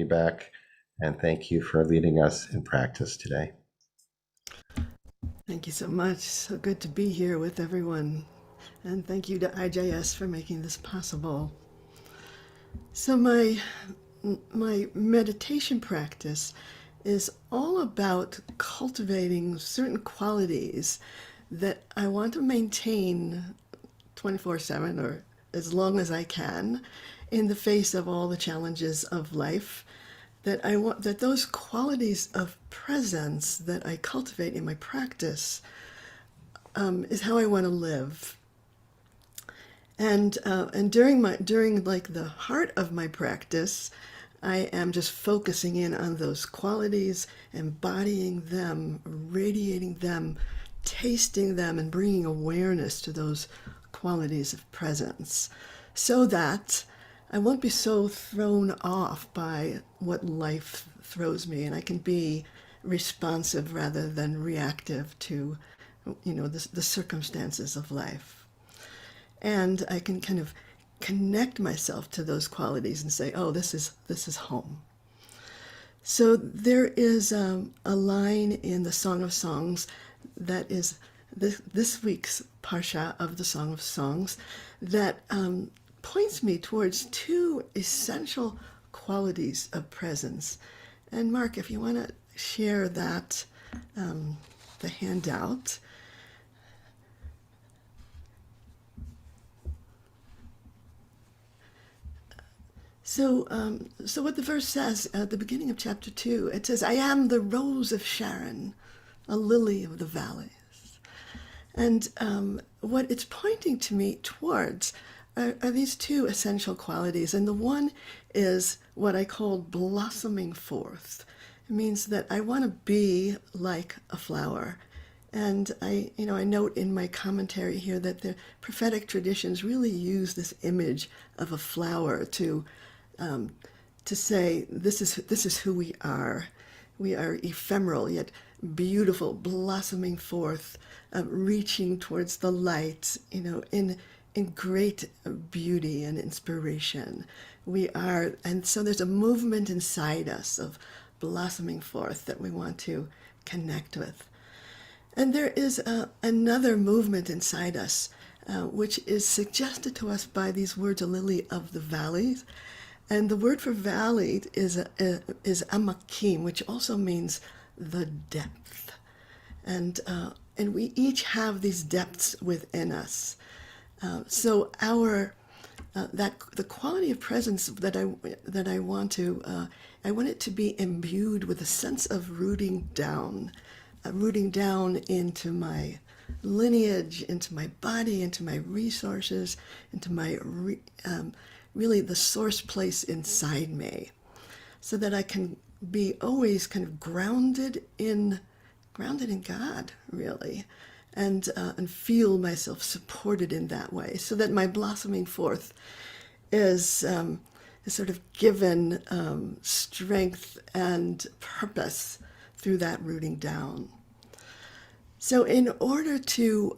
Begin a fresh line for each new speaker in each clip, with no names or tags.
you back. And thank you for leading us in practice today.
Thank you so much. So good to be here with everyone. And thank you to IJS for making this possible. So my meditation practice is all about cultivating certain qualities that I want to maintain 24/7 or as long as I can in the face of all the challenges of life, that I want that those qualities of presence that I cultivate in my practice is how I want to live. And during like the heart of my practice, I am just focusing in on those qualities, embodying them, radiating them, tasting them, and bringing awareness to those qualities of presence, so that I won't be so thrown off by what life throws me, and I can be responsive rather than reactive to, the circumstances of life. And I can kind of connect myself to those qualities and say, oh, this is home. So there is a line in the Song of Songs that is this week's Parsha of the Song of Songs that points me towards two essential qualities of presence. And Mark, if you want to share that, the handout. So what the verse says at the beginning of chapter 2, it says, I am the rose of Sharon, a lily of the valleys. And what it's pointing to me towards are these two essential qualities. And the one is what I call blossoming forth. It means that I want to be like a flower. And I note in my commentary here that the prophetic traditions really use this image of a flower to say this is who we are. We are ephemeral yet beautiful, blossoming forth, reaching towards the light. In great beauty and inspiration. We are, and so there's a movement inside us of blossoming forth that we want to connect with. And there is another movement inside us, which is suggested to us by these words, a lily of the valleys. And the word for valley is amakim, which also means the depth. And we each have these depths within us. So the quality of presence that I want I want it to be imbued with a sense of rooting down into my lineage, into my body, into my resources, into my really the source place inside me, so that I can be always kind of grounded in God, really, and feel myself supported in that way, so that my blossoming forth is sort of given strength and purpose through that rooting down. So, in order to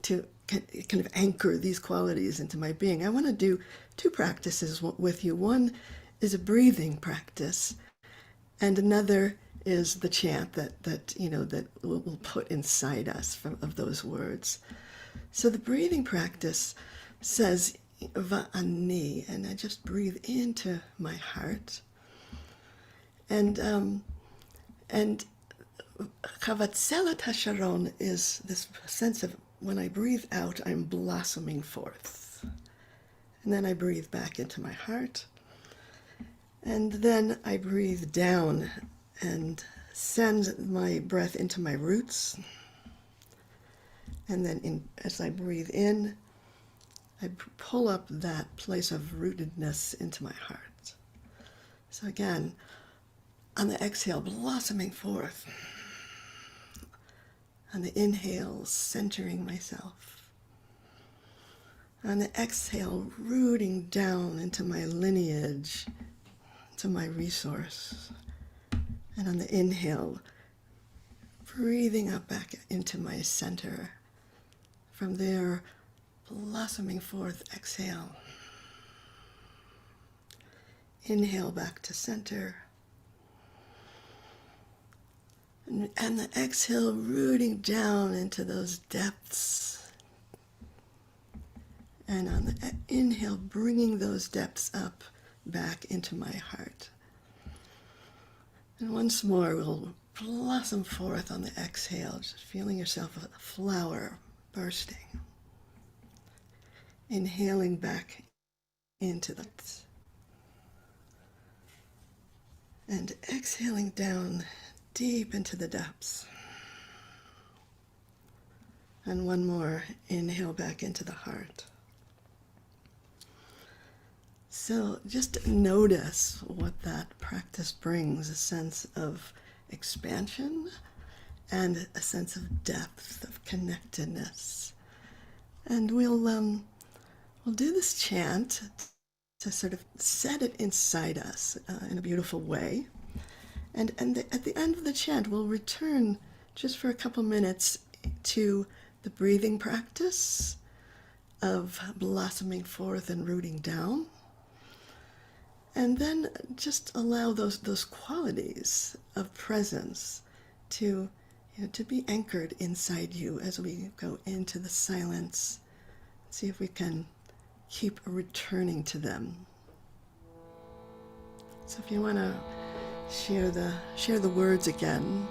kind of anchor these qualities into my being, I want to do two practices with you. One is a breathing practice, and another is the chant that we'll put inside us of those words. So the breathing practice says va'ani, and I just breathe into my heart, and chavatzelat hasharon is this sense of when I breathe out, I'm blossoming forth, and then I breathe back into my heart, and then I breathe down and send my breath into my roots. And then as I breathe in, I pull up that place of rootedness into my heart. So again, on the exhale, blossoming forth. On the inhale, centering myself. On the exhale, rooting down into my lineage, to my resource. And on the inhale, breathing up back into my center. From there, blossoming forth, exhale. inhale back to center. And the exhale rooting down into those depths. And on the inhale, bringing those depths up back into my heart. And once more, we'll blossom forth on the exhale, just feeling yourself a flower bursting. Inhaling back into the and exhaling down deep into the depths. And one more, inhale back into the heart. So just notice what that practice brings, a sense of expansion and a sense of depth, of connectedness. And we'll do this chant to sort of set it inside us in a beautiful way. And at the end of the chant, we'll return just for a couple minutes to the breathing practice of blossoming forth and rooting down. And then just allow those qualities of presence to be anchored inside you as we go into the silence. See if we can keep returning to them. So if you want to share the words again.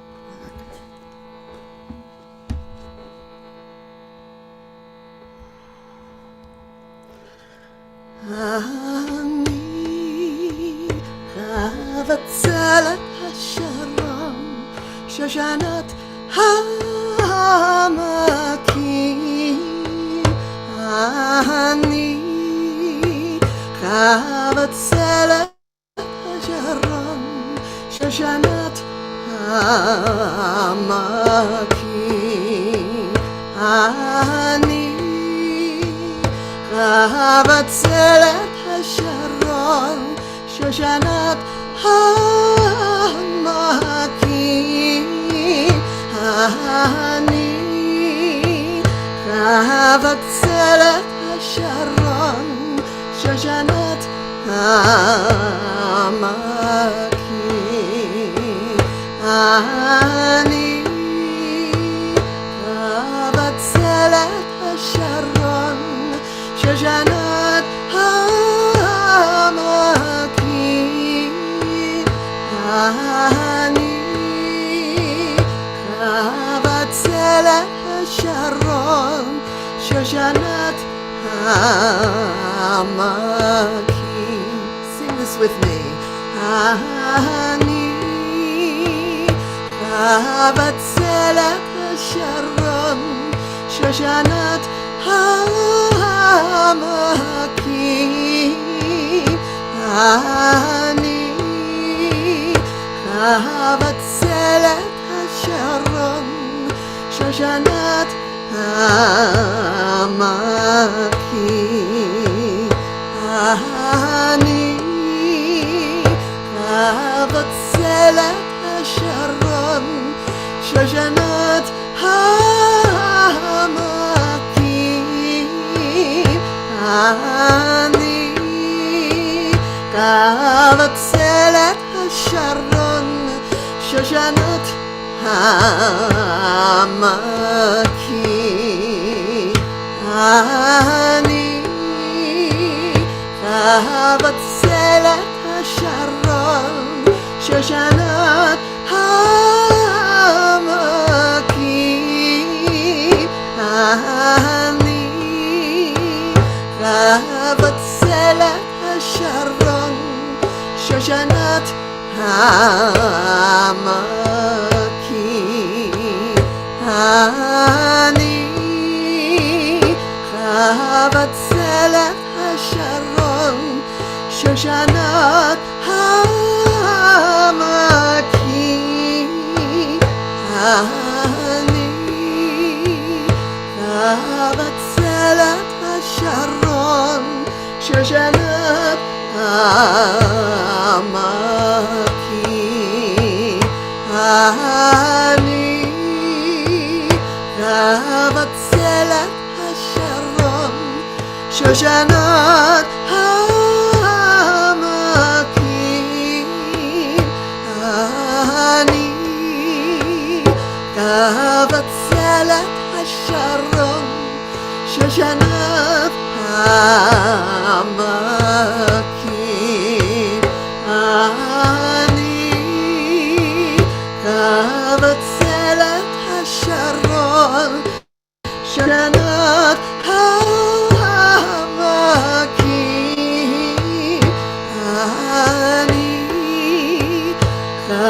Vatsalat Hasharam Shoshanat Hamakim Ani Vatsalat Hasharam Shoshanat Hamakim Ani Vatsalat Hasharam Shoshanat Hamakim Ani Vatsalat Hasharon Shoshanat Hamakim Ani Vatsalat Hasharon Shoshanat Hamakim Ani Vatsalat Hasharon Shoshanat Hamakim. Sing this with me. Ani Vatsalat Hasharon Shoshanat Hamakim Ani Vatsalat Hasharon Shoshanat Hamakim Ani Vatsalat Hasharon Shoshanat Hamakim Ani Vatsalat Hasharon Shoshanat Hamakim Ani Vatsalat Hasharon Shoshanat Hamakim Ani Vatsalat Hasharon Shoshanat Hamakim Ani Vatsalat Hasharon Shoshanat Hamakim Ani Vatsalat Hasharon Shoshanat Hamakim Ani Vatsalat Hasharon Shoshanat Hamakim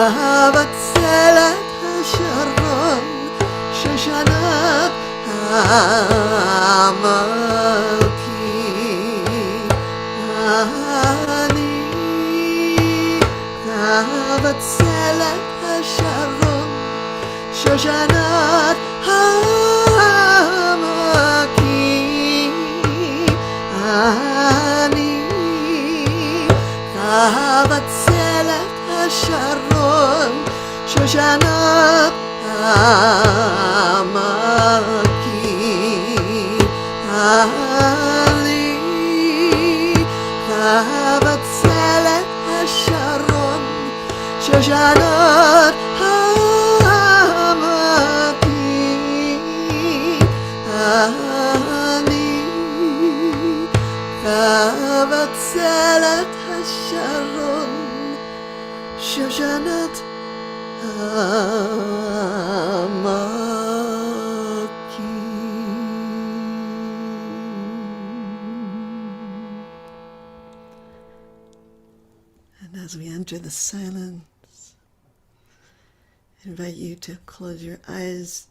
Avatzelet Hasharon Shoshanat Hamalki Ani Avatzelet Hasharon Shoshanat Hamalki Ani Avatzelet Hasharon Shoshanat Hamalki Ali Avatzelet Hasharon Shoshanat Hamalki Ali Avatzelet Hasharon Shoshanat Hamalki. And as we enter the silence, I invite you to close your eyes,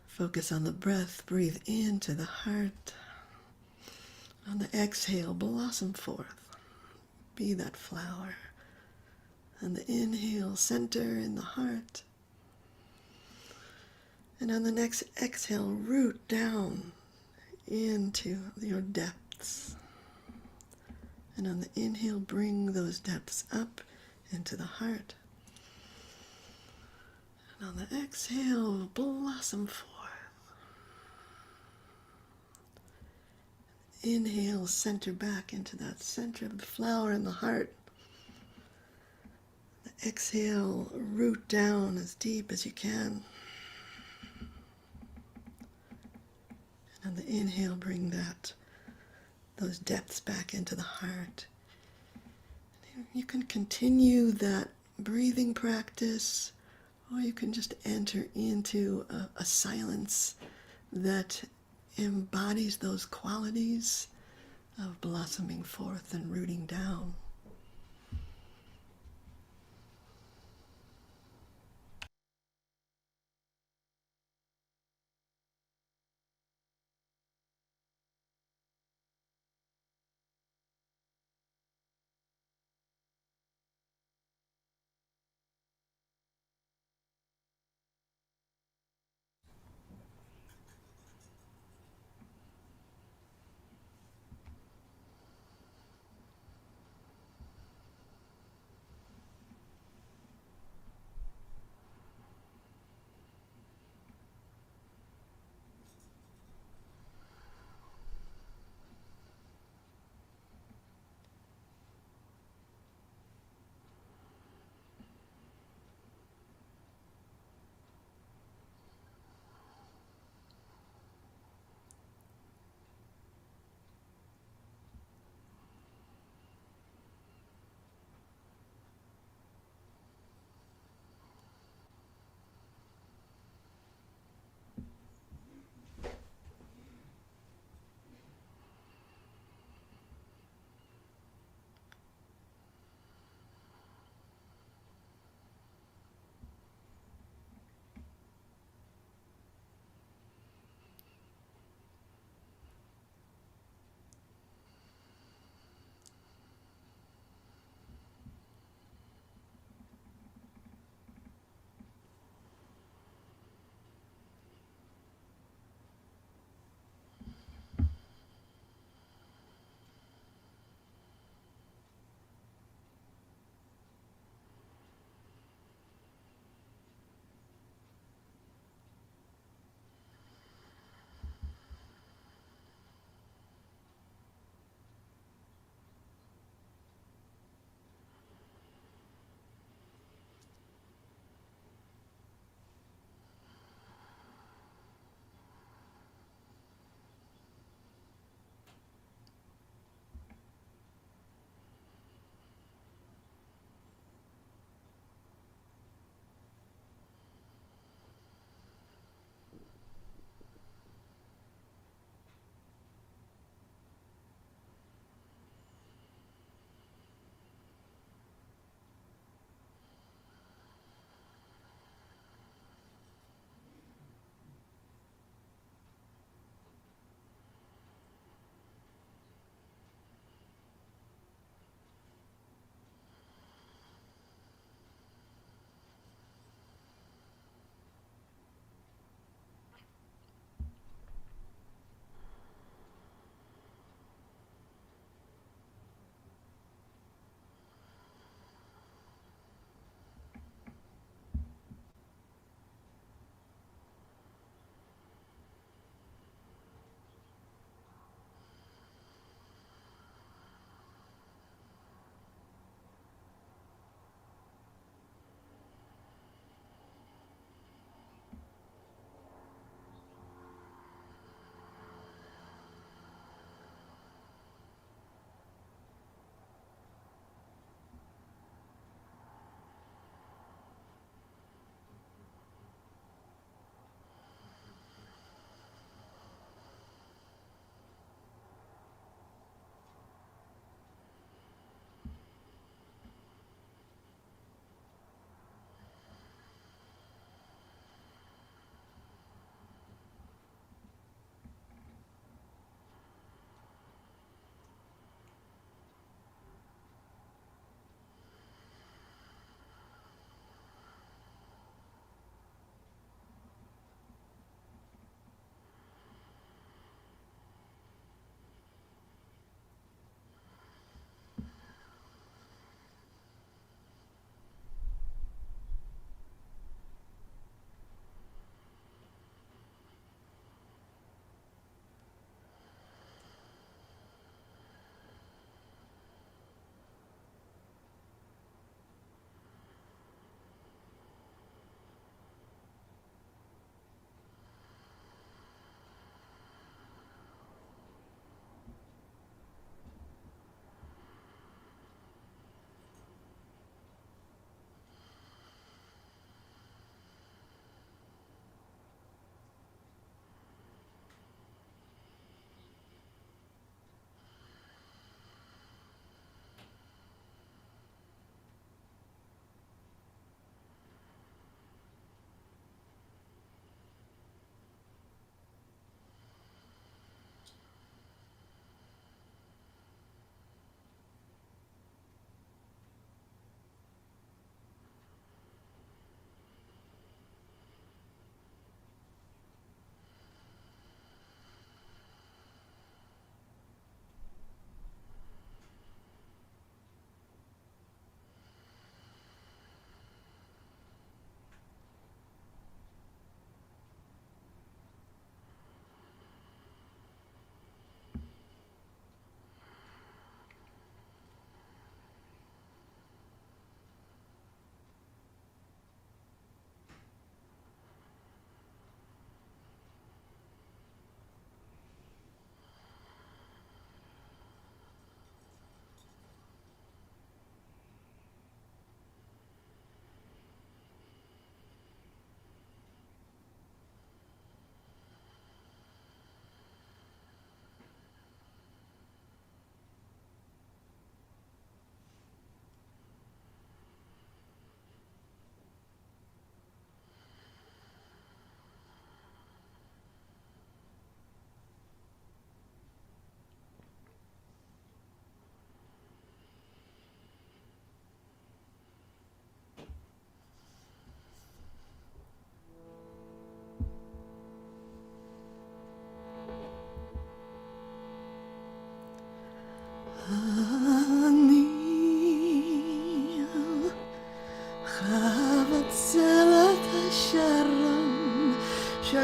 focus on the breath, breathe into the heart. On the exhale, blossom forth. Be that flower. On the inhale, center in the heart. And on the next exhale, root down into your depths. And on the inhale, bring those depths up into the heart. And on the exhale, blossom forth. Inhale, center back into that center of the flower in the heart. Exhale, root down as deep as you can. And on the inhale, bring those depths back into the heart. You can continue that breathing practice, or you can just enter into a silence that embodies those qualities of blossoming forth and rooting down.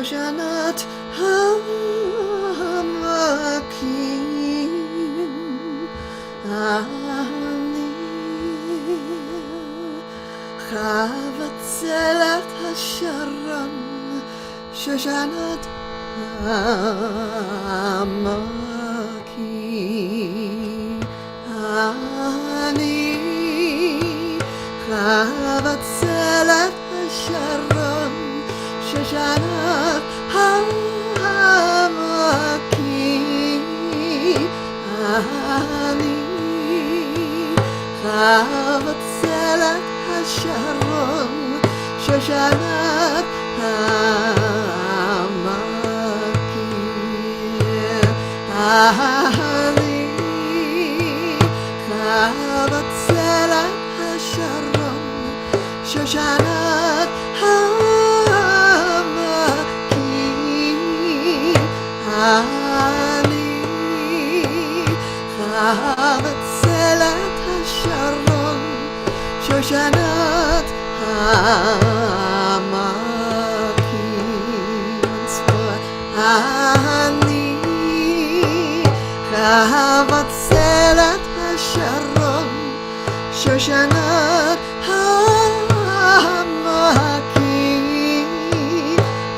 Shoshanat Hamakim Ani Chavatzelet Hasharon Shoshanat Hamakim Ani Chavatzelet Hasharon Shoshanat Hamakim Ani Chavatzelet Hasharon Shoshanat Hamakim Ani Chavatzelet Hasharon Shoshanat Hamakim Ani Chavatzelet Hasharon Shoshanat Hamakim. Once more. Ani Chavatzelet Hasharon Shoshanat Hamakim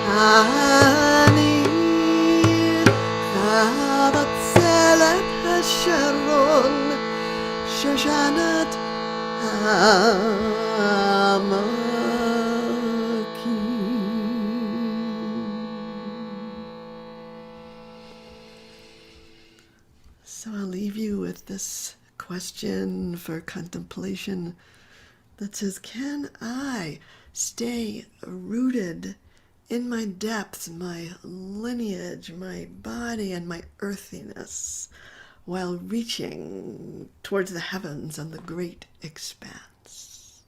Ani Chavatzelet Hasharon Shoshanat So I'll leave you with this question for contemplation that says, can I stay rooted in my depths, my lineage, my body, and my earthiness while reaching towards the heavens and the great expanse?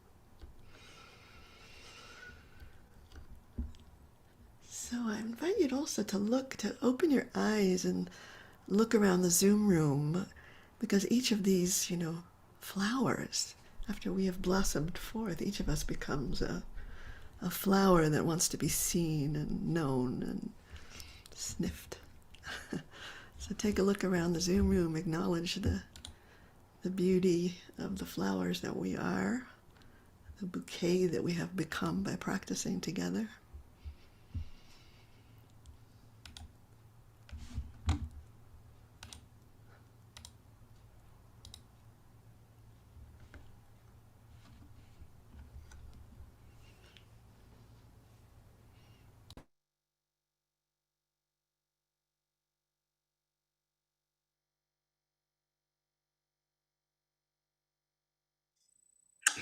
So I invite you also to open your eyes and look around the Zoom room, because each of these, flowers, after we have blossomed forth, each of us becomes a flower that wants to be seen and known and sniffed. So take a look around the Zoom room, acknowledge the beauty of the flowers that we are, the bouquet that we have become by practicing together.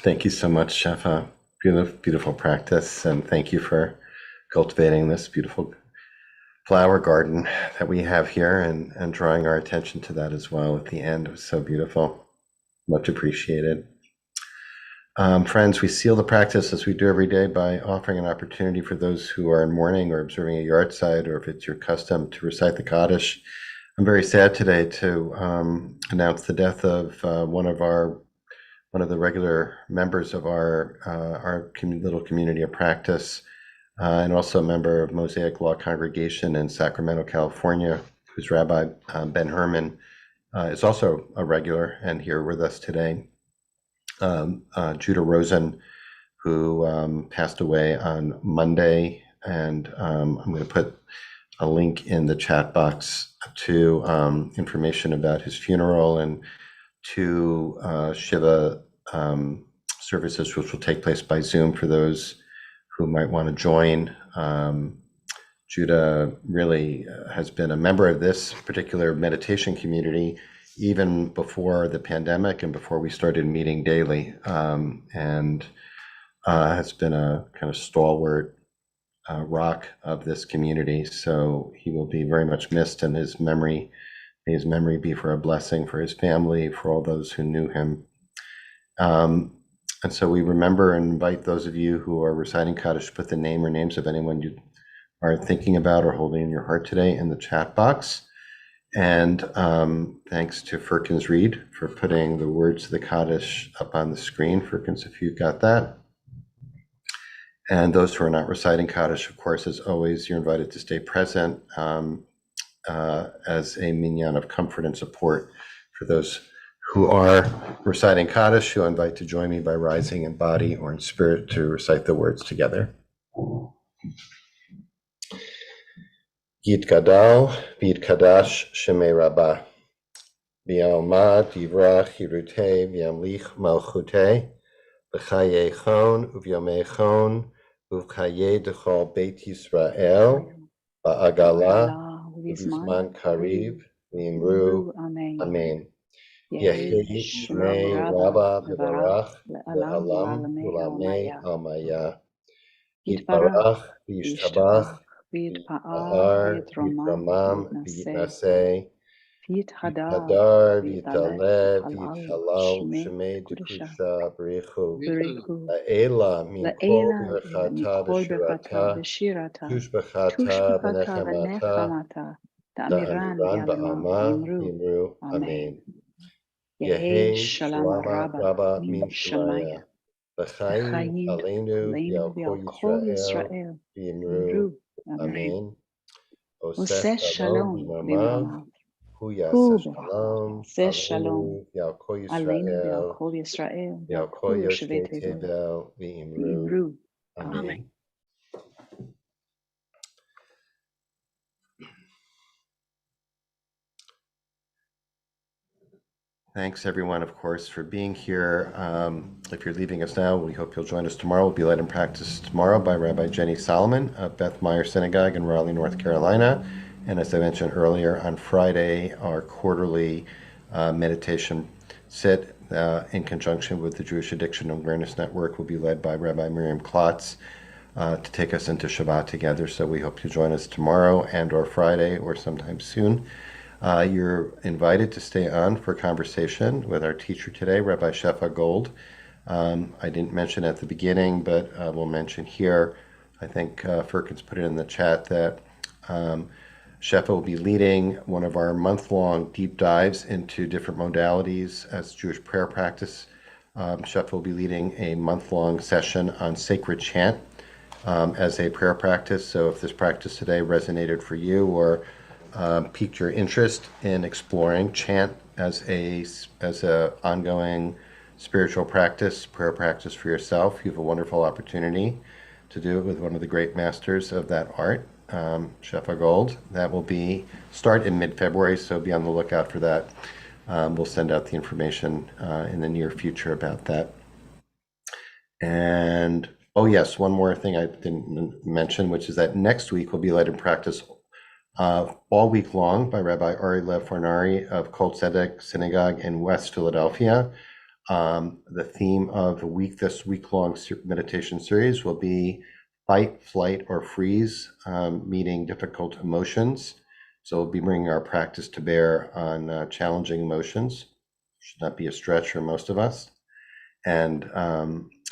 Thank you so much, Shefa. Beautiful, beautiful practice. And thank you for cultivating this beautiful flower garden that we have here and drawing our attention to that as well at the end. It was so beautiful. Much appreciated. Friends, we seal the practice as we do every day by offering an opportunity for those who are in mourning or observing a yard site, or if it's your custom to recite the Kaddish. I'm very sad today to announce the death of one of the regular members of our little community of practice, and also a member of Mosaic Law Congregation in Sacramento, California, who's Rabbi Ben Herman, is also a regular and here with us today. Judah Rosen, who passed away on Monday, and I'm going to put a link in the chat box to information about his funeral and to Shiva services, which will take place by Zoom for those who might want to join. Judah really has been a member of this particular meditation community even before the pandemic and before we started meeting daily, and has been a kind of stalwart rock of this community. So he will be very much missed, and may his memory be for a blessing for his family, for all those who knew him. And so we remember and invite those of you who are reciting Kaddish to put the name or names of anyone you are thinking about or holding in your heart today in the chat box. And thanks to Firkins Reed for putting the words of the Kaddish up on the screen. Firkins, if you got that. And those who are not reciting Kaddish, of course, as always, you're invited to stay present as a minyan of comfort and support. For those who are reciting Kaddish, you invite to join me by rising in body or in spirit to recite the words together. Yitgadal v'yitkadash shemei Rabbi. V'yalmad divrach hirutei v'yamlich malchutei. V'chayechon uvyomechon uvchaye dechol Beit Yisrael ba'agala uvizman kariv v'imru amen. Yehi shmei Rabba v'barach v'alam ulamei almaya. Yitbarach v'yishtabach v'yitpa'ar v'yitramam v'yitnaseh v'yithadar v'yitaleh v'yithalal shemei dekusha b'richu la'ela min kol birchata v'shirata tushbachata v'nechamata da'amiran ba'alma v'imru amen. Yehi shalama Rabba min Shemaya v'chaim aleinu v'al kol Yisrael v'imru amen. Oseh shalom v'mamav hu yaseh shalom aleinu v'al kol Yisrael v'al kol yoshvei tevel v'imru amen. Thanks, everyone, of course, for being here. If you're leaving us now, we hope you'll join us tomorrow. We'll be led in practice tomorrow by Rabbi Jenny Solomon of Beth Meyer Synagogue in Raleigh, North Carolina. And as I mentioned earlier, on Friday, our quarterly meditation sit in conjunction with the Jewish Addiction Awareness Network will be led by Rabbi Miriam Klotz to take us into Shabbat together. So we hope you'll join us tomorrow and or Friday or sometime soon. You're invited to stay on for a conversation with our teacher today, Rabbi Shefa Gold. I didn't mention at the beginning, but we'll mention here. I think Firkins put it in the chat that Shefa will be leading one of our month-long deep dives into different modalities as Jewish prayer practice. Shefa will be leading a month-long session on sacred chant as a prayer practice. So if this practice today resonated for you or piqued your interest in exploring chant as a ongoing spiritual practice, prayer practice for yourself, you have a wonderful opportunity to do it with one of the great masters of that art, Shefa Gold. That will start in mid-February, so be on the lookout for that. We'll send out the information in the near future about that. And oh yes, one more thing I didn't mention, which is that next week we'll be led in practice all week long by Rabbi Ari Lev Fornari of Kol Tzedek Synagogue in West Philadelphia. The theme of this week-long meditation series will be fight, flight, or freeze, meeting difficult emotions. So we'll be bringing our practice to bear on challenging emotions. Should not be a stretch for most of us. And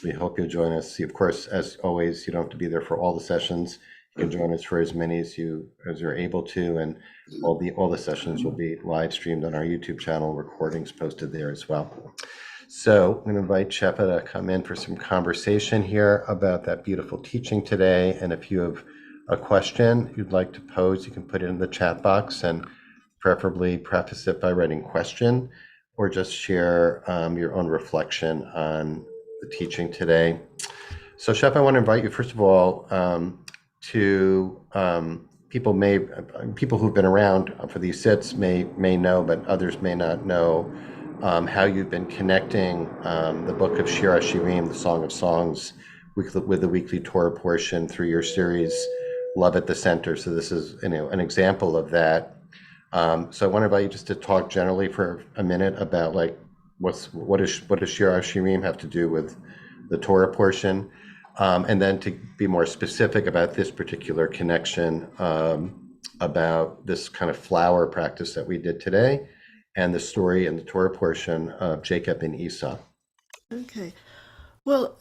we hope you'll join us. Of course, as always, you don't have to be there for all the sessions. You can join us for as many as you're able to, and all the sessions will be live streamed on our YouTube channel, recordings posted there as well. So I'm going to invite Shefa to come in for some conversation here about that beautiful teaching today. And if you have a question you'd like to pose, you can put it in the chat box and preferably preface it by writing question or just share your own reflection on the teaching today. So Shefa, I want to invite you, first of all, to people who've been around for these sits may know, but others may not know how you've been connecting the book of Shir HaShirim, the Song of Songs, with the weekly Torah portion through your series, Love at the Center. So this is an example of that. So I want to invite you just to talk generally for a minute about like what does Shir HaShirim have to do with the Torah portion. And then to be more specific about this particular connection, about this kind of flower practice that we did today, and the story in the Torah portion of Jacob and Esau.
Okay. Well,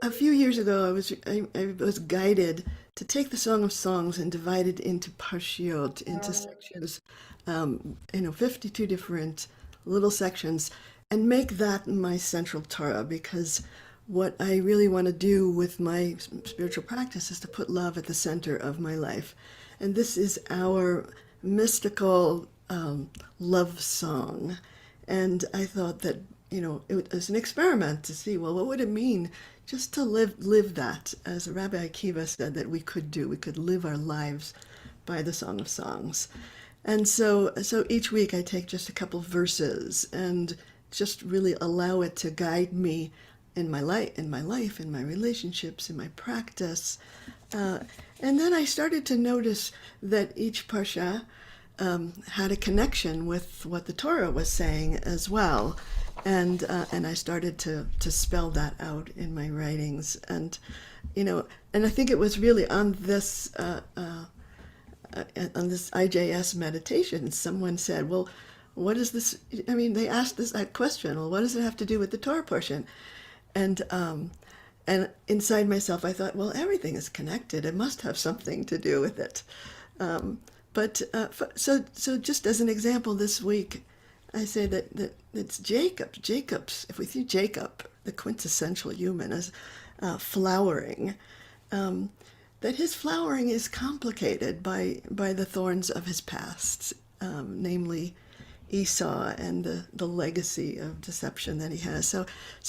a few years ago, I was guided to take the Song of Songs and divide it into parshiot, into sections, 52 different little sections, and make that my central Torah, because what I really want to do with my spiritual practice is to put love at the center of my life. And this is our mystical love song. And I thought that, it was an experiment to see, well, what would it mean just to live that, as Rabbi Akiva said that we could do. We could live our lives by the Song of Songs. And so each week I take just a couple verses and just really allow it to guide me in my relationships, in my practice. Uh, and then I started to notice that each parsha had a connection with what the Torah was saying as well. And I started to spell that out in my writings. And I think it was really on this IJS meditation, someone said, well, what is this? I mean, they asked that question, well, what does it have to do with the Torah portion? And and inside myself, I thought, well, everything is connected. It must have something to do with it. So just as an example, this week, I say that it's Jacob. If we see Jacob, the quintessential human, as flowering, that his flowering is complicated by the thorns of his past, namely Esau and the legacy of deception that he has. So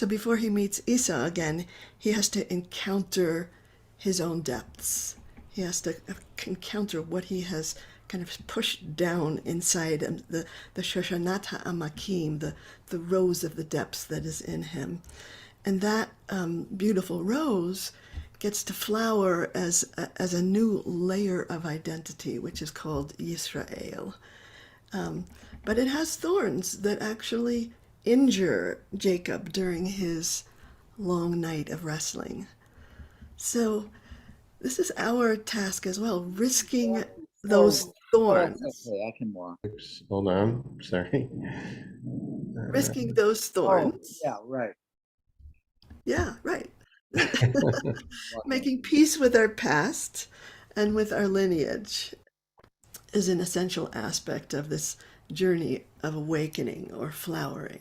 before he meets Esau again, he has to encounter his own depths. He has to encounter what he has kind of pushed down inside him, the Shoshanat HaAmakim, the rose of the depths that is in him. And that beautiful rose gets to flower as a new layer of identity, which is called Yisrael. But it has thorns that actually injure Jacob during his long night of wrestling. So this is our task as well, risking those
Oh, it's
thorns,
okay. I can walk.
Oops, hold on. Sorry.
risking those
Oh,
thorns.
yeah, right.
Yeah, right.
Walk.
Making peace with our past and with our lineage is an essential aspect of this journey of awakening or flowering.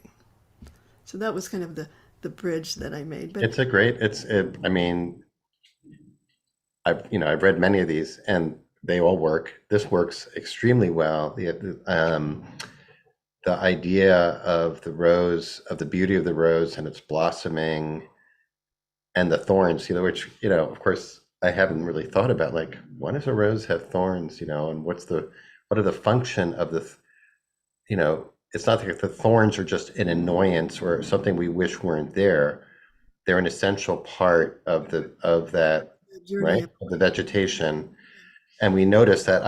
So that was kind of the bridge that I made. But
It's a great, I mean, I've read many of these and they all work. This works extremely well. The idea of the rose, of the beauty of the rose and its blossoming and the thorns, which, of course, I haven't really thought about, like, why does a rose have thorns, and what are the function of it's not like the thorns are just an annoyance or something we wish weren't there. They're an essential part of that,
the journey
right,
of
of the vegetation. And we notice that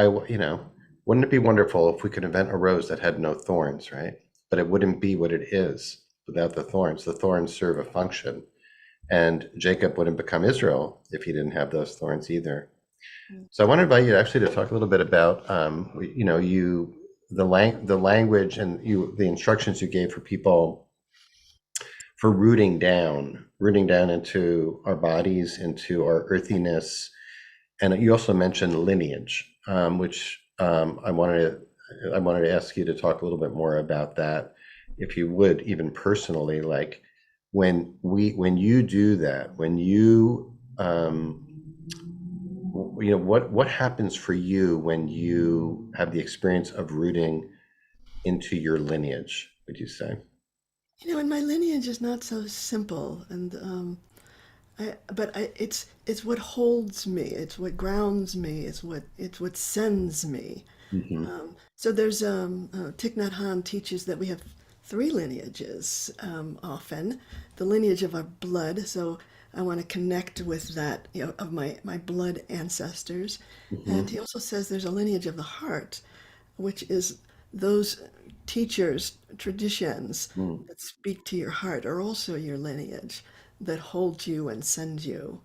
wouldn't it be wonderful if we could invent a rose that had no thorns, right? But it wouldn't be what it is without the thorns. The thorns serve a function. And Jacob wouldn't become Israel if he didn't have those thorns either. So I want to invite you actually to talk a little bit about, the language and the instructions you gave for people for rooting down into our bodies, into our earthiness. And you also mentioned lineage, which I wanted to ask you to talk a little bit more about that, if you would, even personally, like when you do that, when what happens for you when you have the experience of rooting into your lineage, would you say?
and my lineage is not so simple, and it's what holds me, it's what grounds me, it's what sends me.
Hmm.
So there's Thich Nhat Hanh teaches that we have three lineages often. The lineage of our blood, so I want to connect with that, of my blood ancestors.
Hmm.
And he also says there's a lineage of the heart, which is those teachers, traditions
Mm.
that speak to your heart are also your lineage that hold you and send you.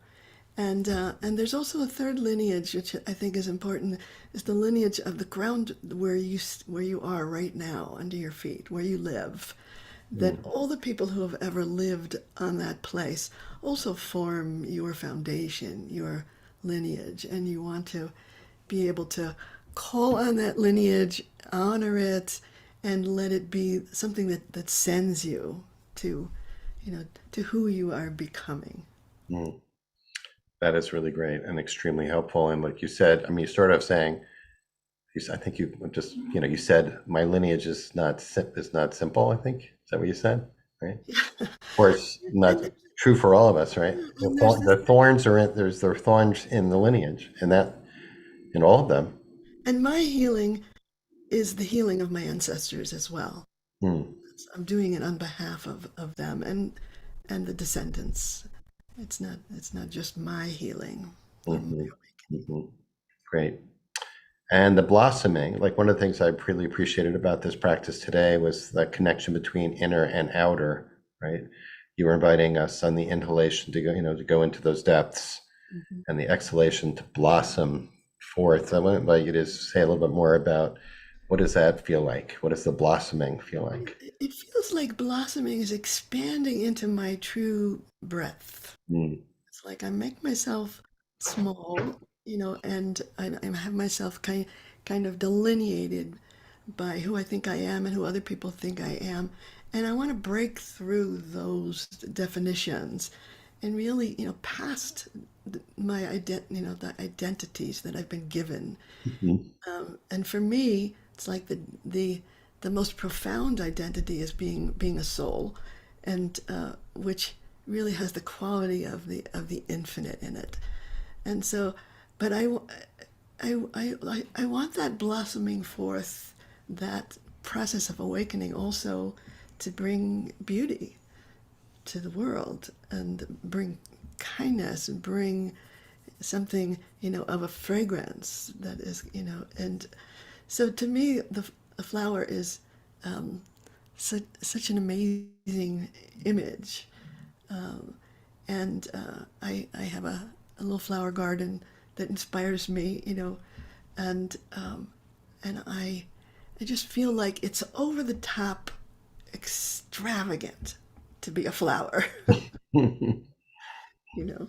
And there's also a third lineage, which I think is important, is the lineage of the ground where you are right now, under your feet, where you live. That
Mm.
all the people who have ever lived on that place also form your foundation, your lineage, and you want to be able to call on that lineage, honor it, and let it be something that sends you to to who you are becoming.
Mm. That is really great and extremely helpful. And like you said, I mean, you started off saying, I think you just, you said my lineage is not simple. I think is that what you said, right? Of course, not
and
true for all of us, right?
and there's this,
The thorns are in, there's the thorns in the lineage, and that in all of them.
and my healing is the healing of my ancestors as well.
Hmm.
I'm doing it on behalf of them and the descendants. It's not just my healing or my
Hmm.
awakening.
Hmm. Great. And the blossoming, like one of the things I really appreciated about this practice today was the connection between inner and outer, right? You were inviting us on the inhalation to go, to go into those depths
Mhm.
and the exhalation to blossom forth. I want to invite you to say a little bit more about what does that feel like? What does the blossoming feel like?
It feels like blossoming is expanding into my true breadth.
Mm.
It's like I make myself small, and I have myself kind of delineated by who I think I am and who other people think I am. And I want to break through those definitions and really, past the identities that I've been given.
Mhm.
And for me, it's like the most profound identity is being a soul, and which really has the quality of the infinite in it. And so, but I want that blossoming forth, that process of awakening also to bring beauty to the world and bring kindness and bring something, of a fragrance that is, and so to me, the flower is such an amazing image. And I have a little flower garden that inspires me, and I just feel like it's over the top extravagant to be a flower, you know.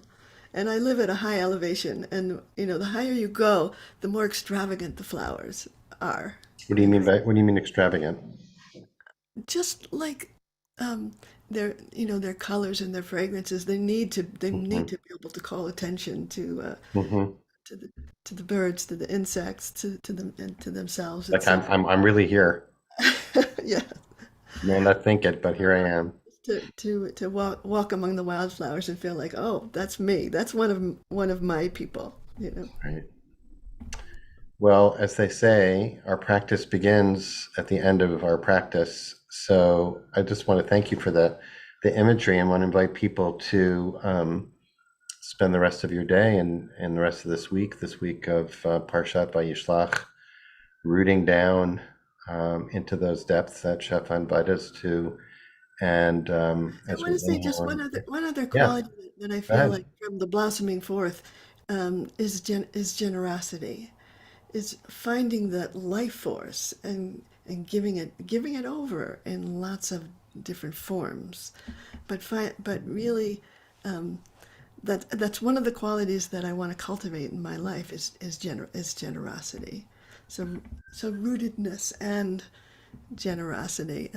And I live at a high elevation, and the higher you go, the more extravagant the flowers are.
What do you mean by what do you mean extravagant?
Just like um, their colors and their fragrances, they need
Hmm.
to be able to call attention
Hmm.
to the to the birds, to the insects, to them and to themselves.
Like
It's like
I'm really here.
yeah,
You may not think it, but here I am.
to walk among the wildflowers and feel like, oh, that's me. That's one of my people.
Right. Well, as they say, our practice begins at the end of our practice. So I just want to thank you for the imagery and want to invite people to spend the rest of your day and the rest of this week of Parshat Vayishlach, rooting down into those depths that Shefa invited us to. And
I
as
want
we
to say just
inhale,
one other
yeah,
quality that I
go
feel
ahead.
like from the blossoming forth is generosity, is finding that life force and giving it over in lots of different forms, but really that's one of the qualities that I want to cultivate in my life is generosity. So rootedness and generosity,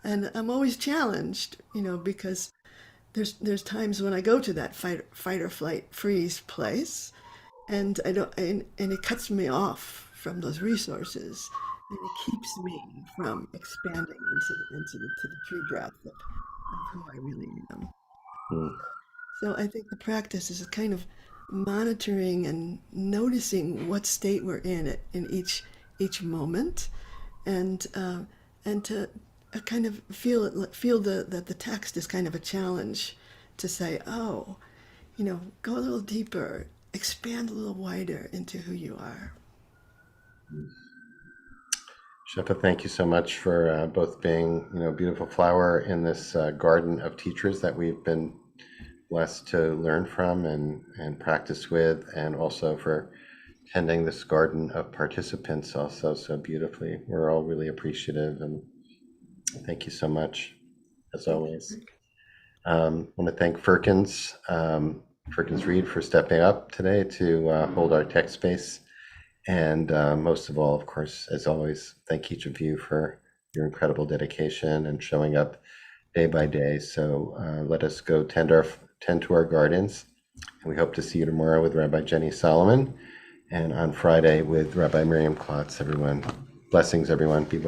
and I'm always challenged, because there's times when I go to that fight or flight freeze place, and I don't and it cuts me off from those resources, and it keeps me from expanding into the true breadth of who I really am.
Mm.
So I think the practice is a kind of monitoring and noticing what state we're in each moment, and to kind of feel that the text is kind of a challenge to say, oh, go a little deeper, expand a little wider into who you are.
Shefa, thank you so much for both being, a beautiful flower in this garden of teachers that we've been blessed to learn from and practice with, and also for tending this garden of participants also so beautifully. We're all really appreciative, and thank you so much, as
Thank
always.
you.
I want to thank Firkins Reed for stepping up today to hold our tech space. And most of all, of course, as always, thank each of you for your incredible dedication and showing up day by day. So let us go tend to our gardens. And we hope to see you tomorrow with Rabbi Jenny Solomon, and on Friday with Rabbi Miriam Klotz. Everyone, blessings, everyone. Be well.